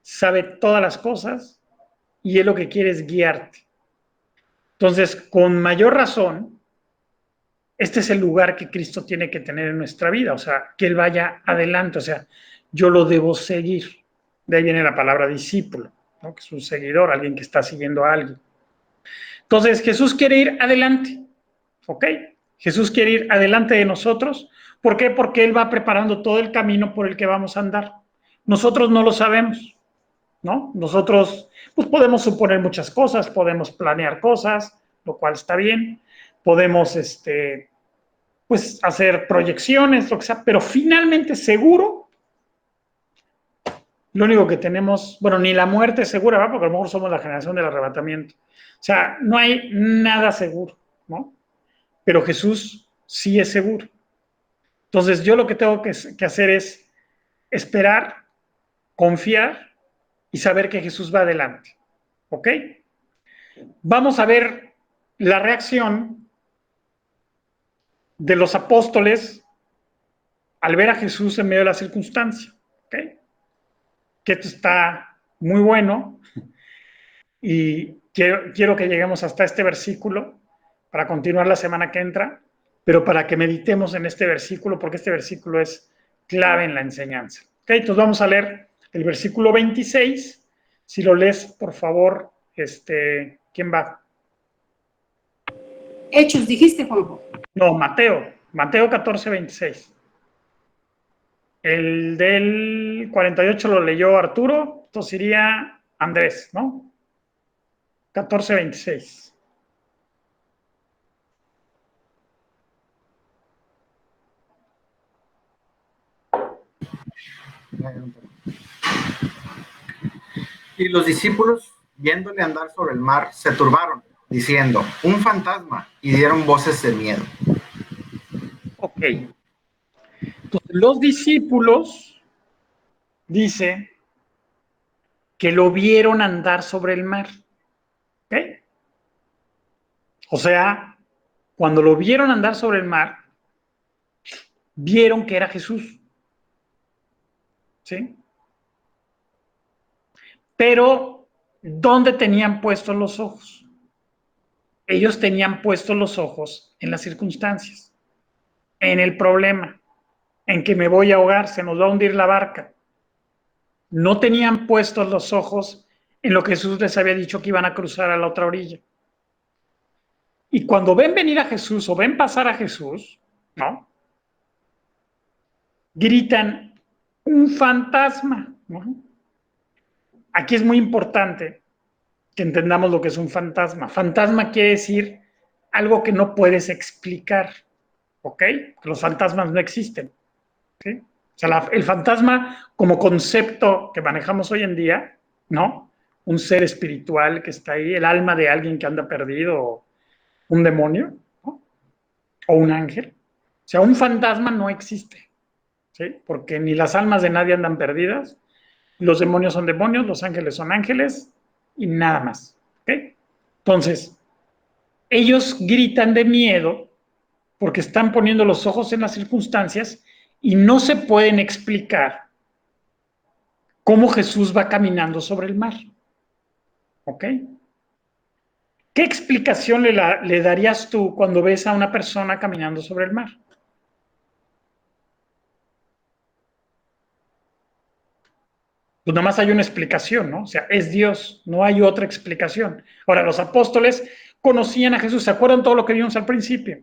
sabe todas las cosas y Él lo que quiere es guiarte. Entonces, con mayor razón, este es el lugar que Cristo tiene que tener en nuestra vida, o sea, que Él vaya adelante, o sea, yo lo debo seguir. De ahí viene la palabra discípulo, ¿no? Que es un seguidor, alguien que está siguiendo a alguien. Entonces, Jesús quiere ir adelante, ¿ok? Jesús quiere ir adelante de nosotros. ¿Por qué? Porque Él va preparando todo el camino por el que vamos a andar. Nosotros no lo sabemos, ¿no? Nosotros pues, podemos suponer muchas cosas, podemos planear cosas, lo cual está bien. Podemos pues, hacer proyecciones, lo que sea, pero finalmente seguro, lo único que tenemos, bueno, ni la muerte es segura, ¿va? Porque a lo mejor somos la generación del arrebatamiento. O sea, no hay nada seguro, ¿no? Pero Jesús sí es seguro. Entonces, yo lo que tengo que hacer es esperar, confiar y saber que Jesús va adelante, ¿ok? Vamos a ver la reacción de los apóstoles al ver a Jesús en medio de la circunstancia, ¿ok? Que esto está muy bueno y quiero que lleguemos hasta este versículo para continuar la semana que entra, pero para que meditemos en este versículo, porque este versículo es clave en la enseñanza. ¿Ok? Entonces vamos a leer el versículo 26. Si lo lees, por favor, ¿quién va? Hechos, dijiste, Juanjo. No, Mateo 14, 26. El del 48 lo leyó Arturo, entonces iría Andrés, ¿no? 14, 26. Y los discípulos, viéndole andar sobre el mar, se turbaron, diciendo, un fantasma, y dieron voces de miedo. Ok. Entonces, los discípulos, dice, que lo vieron andar sobre el mar. ¿Ok? O sea, cuando lo vieron andar sobre el mar, vieron que era Jesús. ¿Sí? Pero, ¿dónde tenían puestos los ojos? Ellos tenían puestos los ojos en las circunstancias, en el problema, en que me voy a ahogar, se nos va a hundir la barca. No tenían puestos los ojos en lo que Jesús les había dicho que iban a cruzar a la otra orilla. Y cuando ven venir a Jesús o ven pasar a Jesús, ¿no? Gritan, un fantasma, ¿no? Aquí es muy importante que entendamos lo que es un fantasma. Fantasma quiere decir algo que no puedes explicar, ¿ok? Los fantasmas no existen, ¿sí? O sea, el fantasma como concepto que manejamos hoy en día, ¿no? Un ser espiritual que está ahí, el alma de alguien que anda perdido, o un demonio, ¿no? O un ángel. O sea, un fantasma no existe, ¿sí? Porque ni las almas de nadie andan perdidas, los demonios son demonios, los ángeles son ángeles y nada más, ¿ok? Entonces, ellos gritan de miedo porque están poniendo los ojos en las circunstancias y no se pueden explicar cómo Jesús va caminando sobre el mar, ¿ok? ¿Qué explicación le darías tú cuando ves a una persona caminando sobre el mar? Pues nada más hay una explicación, ¿no? O sea, es Dios, no hay otra explicación. Ahora, los apóstoles conocían a Jesús, ¿se acuerdan todo lo que vimos al principio?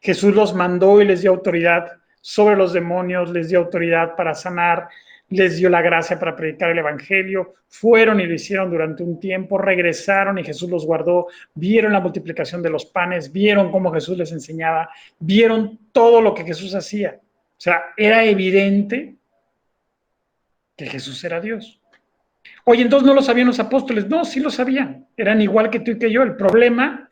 Jesús los mandó y les dio autoridad sobre los demonios, les dio autoridad para sanar, les dio la gracia para predicar el evangelio, fueron y lo hicieron durante un tiempo, regresaron y Jesús los guardó, vieron la multiplicación de los panes, vieron cómo Jesús les enseñaba, vieron todo lo que Jesús hacía. O sea, era evidente que Jesús era Dios. Oye, entonces no lo sabían los apóstoles. No, sí lo sabían. Eran igual que tú y que yo. El problema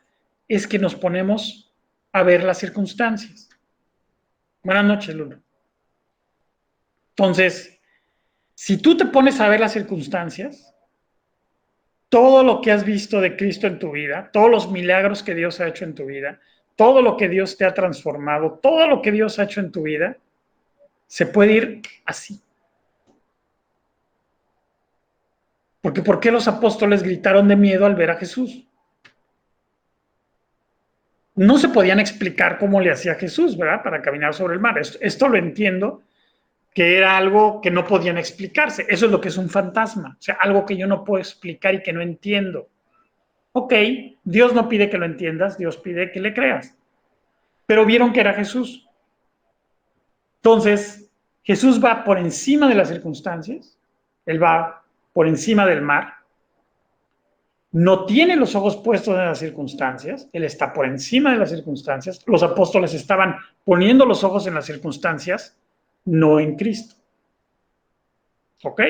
es que nos ponemos a ver las circunstancias. Buenas noches, Lulu. Entonces, si tú te pones a ver las circunstancias, todo lo que has visto de Cristo en tu vida, todos los milagros que Dios ha hecho en tu vida, todo lo que Dios te ha transformado, todo lo que Dios ha hecho en tu vida, se puede ir así. Porque ¿por qué los apóstoles gritaron de miedo al ver a Jesús? No se podían explicar cómo le hacía Jesús, ¿verdad? Para caminar sobre el mar. Esto lo entiendo, que era algo que no podían explicarse. Eso es lo que es un fantasma. O sea, algo que yo no puedo explicar y que no entiendo. Ok, Dios no pide que lo entiendas, Dios pide que le creas. Pero vieron que era Jesús. Entonces, Jesús va por encima de las circunstancias. Él va por encima del mar, no tiene los ojos puestos en las circunstancias, Él está por encima de las circunstancias. Los apóstoles estaban poniendo los ojos en las circunstancias, no en Cristo. ¿Ok?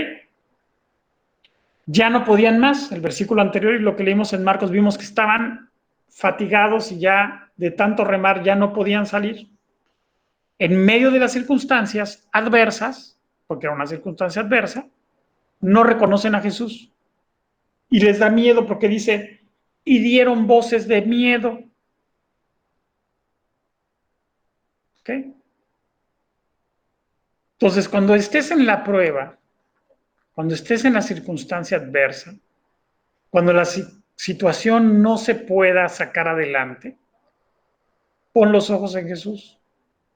Ya no podían más. El versículo anterior y lo que leímos en Marcos, vimos que estaban fatigados y ya de tanto remar ya no podían salir. En medio de las circunstancias adversas, porque era una circunstancia adversa, no reconocen a Jesús y les da miedo porque dice, y dieron voces de miedo. ¿Ok? Entonces, cuando estés en la prueba, cuando estés en la circunstancia adversa, cuando la situación no se pueda sacar adelante, pon los ojos en Jesús.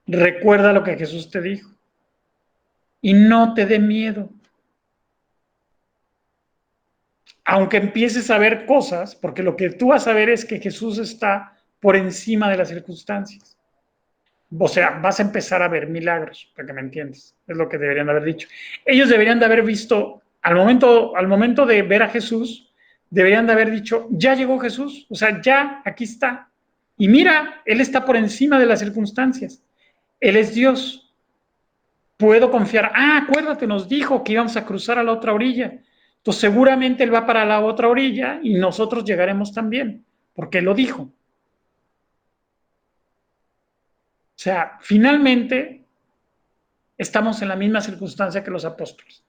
Recuerda lo que Jesús te dijo y no te dé miedo. Aunque empieces a ver cosas, porque lo que tú vas a ver es que Jesús está por encima de las circunstancias. O sea, vas a empezar a ver milagros, para que me entiendas. Es lo que deberían haber dicho. Ellos deberían de haber visto, al momento de ver a Jesús, deberían de haber dicho, ya llegó Jesús, o sea, ya, aquí está. Y mira, Él está por encima de las circunstancias. Él es Dios. Puedo confiar. Ah, acuérdate, nos dijo que íbamos a cruzar a la otra orilla. Entonces seguramente Él va para la otra orilla y nosotros llegaremos también, porque Él lo dijo. O sea, finalmente estamos en la misma circunstancia que los apóstoles.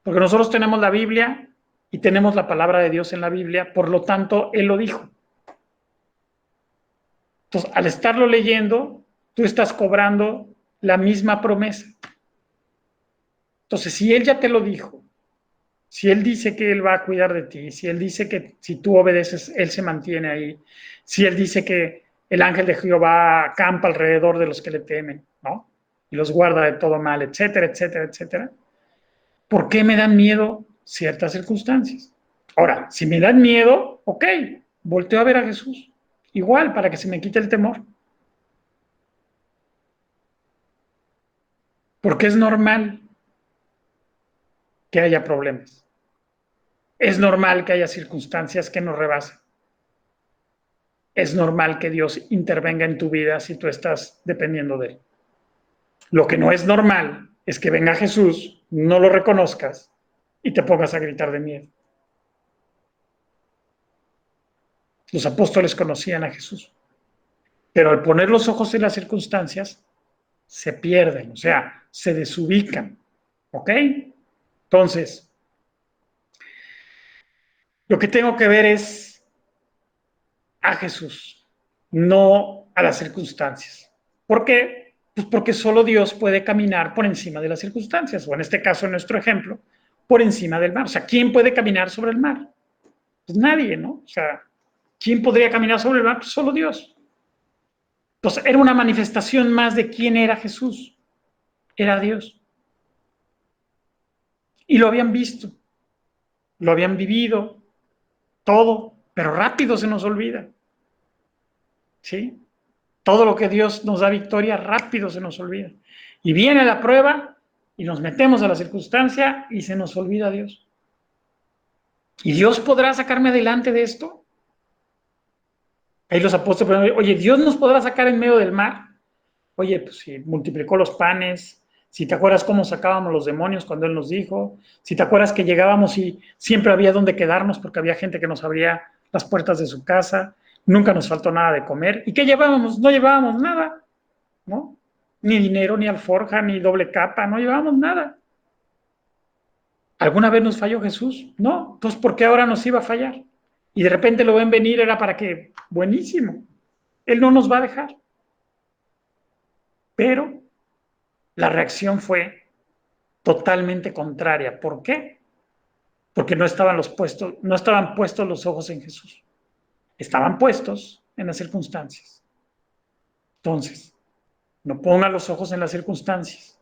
Porque nosotros tenemos la Biblia y tenemos la palabra de Dios en la Biblia, por lo tanto, Él lo dijo. Entonces, al estarlo leyendo, tú estás cobrando la misma promesa. Entonces, si Él ya te lo dijo, si Él dice que Él va a cuidar de ti, si Él dice que si tú obedeces, Él se mantiene ahí, si Él dice que el ángel de Jehová acampa alrededor de los que le temen, ¿no? Y los guarda de todo mal, etcétera, etcétera, etcétera. ¿Por qué me dan miedo ciertas circunstancias? Ahora, si me dan miedo, ok, volteo a ver a Jesús. Igual, para que se me quite el temor. Porque es normal que haya problemas. Es normal que haya circunstancias que nos rebasen. Es normal que Dios intervenga en tu vida si tú estás dependiendo de Él. Lo que no es normal es que venga Jesús, no lo reconozcas y te pongas a gritar de miedo. Los apóstoles conocían a Jesús, pero al poner los ojos en las circunstancias, se pierden, o sea, se desubican. ¿Ok? Entonces, lo que tengo que ver es a Jesús, no a las circunstancias. ¿Por qué? Pues porque solo Dios puede caminar por encima de las circunstancias, o en este caso, en nuestro ejemplo, por encima del mar. O sea, ¿quién puede caminar sobre el mar? Pues nadie, ¿no? O sea, ¿quién podría caminar sobre el mar? Pues solo Dios. Entonces, era una manifestación más de quién era Jesús. Era Dios. Y lo habían visto, lo habían vivido, todo, pero rápido se nos olvida. ¿Sí? Todo lo que Dios nos da victoria, rápido se nos olvida. Y viene la prueba y nos metemos a la circunstancia y se nos olvida Dios. ¿Y Dios podrá sacarme adelante de esto? Ahí los apóstoles, oye, ¿Dios nos podrá sacar en medio del mar? Oye, pues si multiplicó los panes, si te acuerdas cómo sacábamos los demonios cuando Él nos dijo, si te acuerdas que llegábamos y siempre había donde quedarnos porque había gente que nos abría las puertas de su casa, nunca nos faltó nada de comer. ¿Y qué llevábamos? No llevábamos nada, ¿no? Ni dinero, ni alforja, ni doble capa, no llevábamos nada. ¿Alguna vez nos falló Jesús? No. Entonces, ¿por qué ahora nos iba a fallar? Y de repente lo ven venir, era para que, buenísimo, Él no nos va a dejar. Pero la reacción fue totalmente contraria. ¿Por qué? Porque no estaban puestos los ojos en Jesús. Estaban puestos en las circunstancias. Entonces, no ponga los ojos en las circunstancias,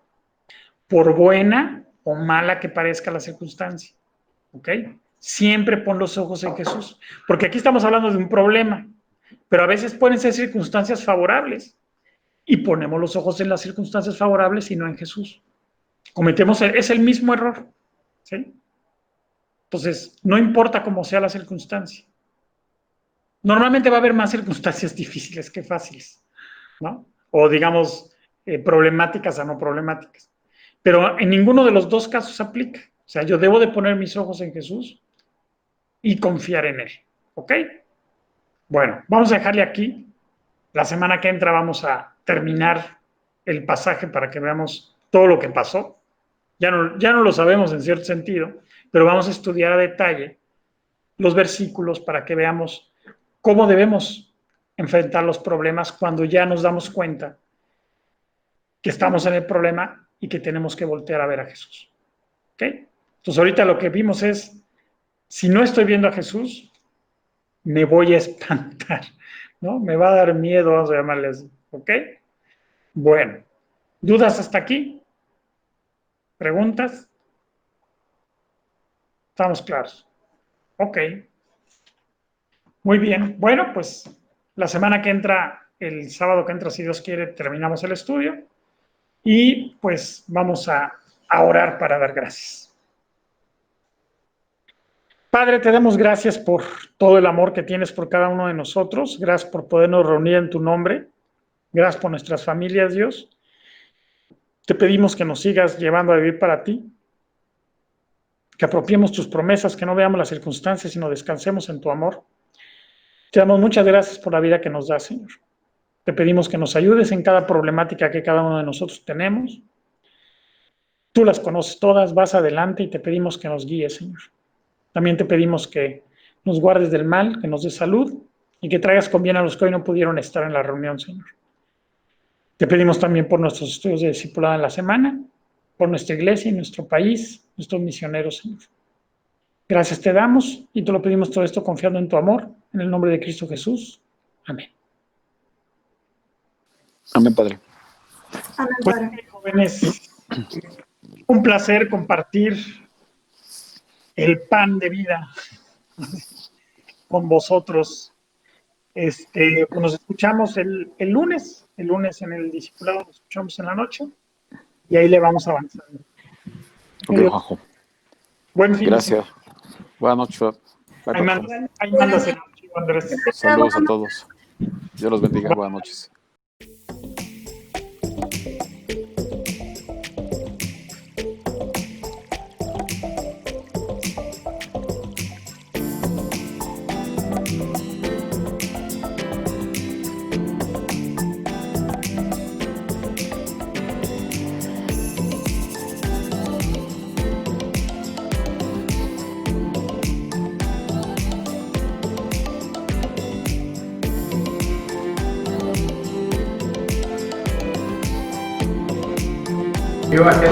por buena o mala que parezca la circunstancia. ¿Ok? Siempre pon los ojos en Jesús. Porque aquí estamos hablando de un problema, pero a veces pueden ser circunstancias favorables. Y ponemos los ojos en las circunstancias favorables y no en Jesús. Es el mismo error. ¿Sí? Entonces, no importa cómo sea la circunstancia. Normalmente va a haber más circunstancias difíciles que fáciles, ¿no? O digamos, problemáticas a no problemáticas. Pero en ninguno de los dos casos aplica. O sea, yo debo de poner mis ojos en Jesús y confiar en Él. ¿Ok? Bueno, vamos a dejarle aquí. La semana que entra vamos a terminar el pasaje para que veamos todo lo que pasó. Ya no lo sabemos en cierto sentido, pero vamos a estudiar a detalle los versículos para que veamos cómo debemos enfrentar los problemas cuando ya nos damos cuenta que estamos en el problema y que tenemos que voltear a ver a Jesús. ¿Ok? Entonces ahorita lo que vimos es, si no estoy viendo a Jesús, me voy a espantar, ¿no? Me va a dar miedo, vamos a llamarle así. ¿Ok? Bueno, ¿dudas hasta aquí? ¿Preguntas? ¿Estamos claros? Ok. Muy bien. Bueno, pues la semana que entra, el sábado que entra, si Dios quiere, terminamos el estudio y pues vamos a orar para dar gracias. Padre, te damos gracias por todo el amor que tienes por cada uno de nosotros. Gracias por podernos reunir en tu nombre. Gracias por nuestras familias, Dios. Te pedimos que nos sigas llevando a vivir para ti, que apropiemos tus promesas, que no veamos las circunstancias, sino descansemos en tu amor. Te damos muchas gracias por la vida que nos das, Señor. Te pedimos que nos ayudes en cada problemática que cada uno de nosotros tenemos. Tú las conoces todas, vas adelante y te pedimos que nos guíes, Señor. También te pedimos que nos guardes del mal, que nos des salud y que traigas con bien a los que hoy no pudieron estar en la reunión, Señor. Te pedimos también por nuestros estudios de discipulado en la semana, por nuestra iglesia y nuestro país, nuestros misioneros, Señor. Gracias te damos y te lo pedimos todo esto confiando en tu amor, en el nombre de Cristo Jesús. Amén. Amén, Padre. Amén, Pues, Padre. jóvenes, un placer compartir el pan de vida con vosotros. Pues nos escuchamos el lunes en el discipulado, nos escuchamos en la noche y ahí le vamos avanzando. Ok, Juanjo. Buen fin. Gracias. Buenas noches. Ahí mandas el archivo, Andrés. Saludos a todos. Dios los bendiga. Buenas noches. Yo hacía